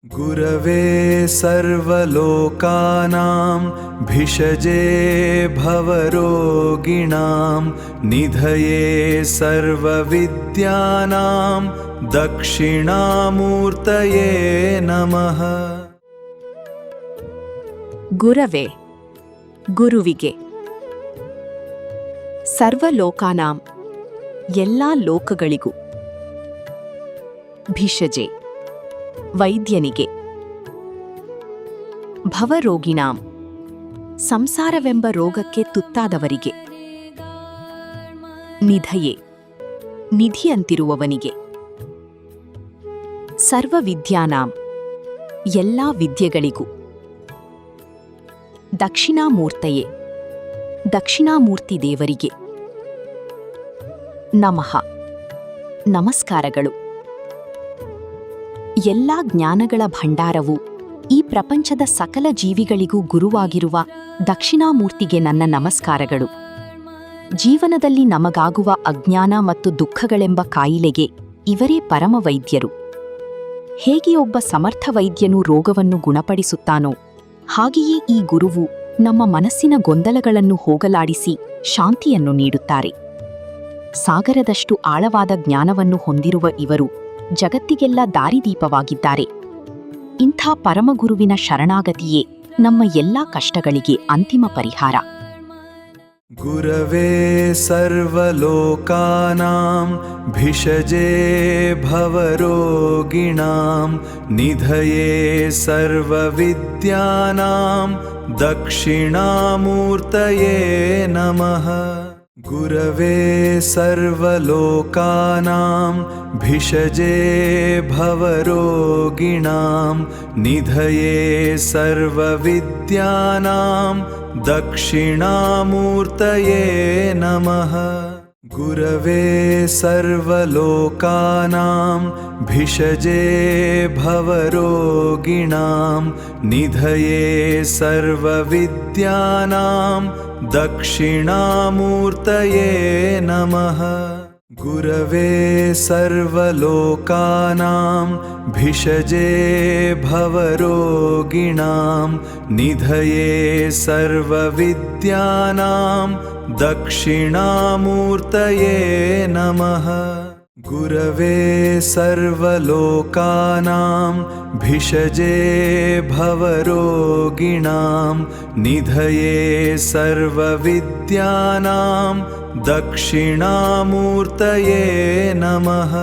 गुरवे सर्वलोकानां भिषजे भवरोगिणां निधये सर्वविद्यानां दक्षिणामूर्तये नमः। ಗುರವೇ ಗುರುವಿಗೆ ಸರ್ವಲೋಕಾನಾಂ ಎಲ್ಲಾ ಲೋಕಗಳಿಗೂ ಭಿಷಜೆ ವೈದ್ಯನಿಗೆ ಭವರೋಗಿಣಾಂ ಸಂಸಾರವೆಂಬ ರೋಗಕ್ಕೆ ತುತ್ತಾದವರಿಗೆ ನಿಧಯೇ ನಿಧಿಯಂತಿರುವವನಿಗೆ ಸರ್ವವಿದ್ಯಾನಾಂ ಎಲ್ಲಾ ವಿದ್ಯೆಗಳಿಗೂ ದಕ್ಷಿಣಾಮೂರ್ತಯೇ ದಕ್ಷಿಣಾಮೂರ್ತಿ ದೇವರಿಗೆ ನಮಃ ನಮಸ್ಕಾರಗಳು. ಎಲ್ಲಾ ಜ್ಞಾನಗಳ ಭಂಡಾರವು ಈ ಪ್ರಪಂಚದ ಸಕಲ ಜೀವಿಗಳಿಗೂ ಗುರುವಾಗಿರುವ ದಕ್ಷಿಣಾಮೂರ್ತಿಗೆ ನನ್ನ ನಮಸ್ಕಾರಗಳು. ಜೀವನದಲ್ಲಿ ನಮಗಾಗುವ ಅಜ್ಞಾನ ಮತ್ತು ದುಃಖಗಳೆಂಬ ಕಾಯಿಲೆಗೆ ಇವರೇ ಪರಮ ವೈದ್ಯರು. ಹೇಗೆ ಒಬ್ಬ ಸಮರ್ಥ ವೈದ್ಯನು ರೋಗವನ್ನು ಗುಣಪಡಿಸುತ್ತಾನೋ ಹಾಗೆಯೇ ಈ ಗುರುವು ನಮ್ಮ ಮನಸ್ಸಿನ ಗೊಂದಲಗಳನ್ನು ಹೋಗಲಾಡಿಸಿ ಶಾಂತಿಯನ್ನು ನೀಡುತ್ತಾರೆ. ಸಾಗರದಷ್ಟು ಆಳವಾದ ಜ್ಞಾನವನ್ನು ಹೊಂದಿರುವ ಇವರು ಜಗತ್ತಿಗೆಲ್ಲ ದಾರಿದೀಪವಾಗಿದ್ದಾರೆ. ಇಂಥ ಪರಮಗುರುವಿನ ಶರಣಾಗತಿಯೇ ನಮ್ಮ ಎಲ್ಲಾ ಕಷ್ಟಗಳಿಗೆ ಅಂತಿಮ ಪರಿಹಾರ. गुरवे सर्वलोकानां भिषजे भवरोगिणां निधये सर्वविद्यानां दक्षिणामूर्तये नमः। गुरवे सर्वलोकानां भिषजे भवरोगिणां निधये सर्वविद्यानां दक्षिणामूर्तये नमः। गुरवे सर्वलोकानां भिषजे भवरोगिणां निधये सर्वविद्यानां दक्षिणामूर्तये नमः। गुरवे सर्वलोकानां भिषजे भवरोगिणां निधये सर्वविद्यानां दक्षिणामूर्तये नमः। गुरवे सर्वलोकानां भिषजे भवरोगिणां निधये सर्वविद्यानां दक्षिणामूर्तये नमः।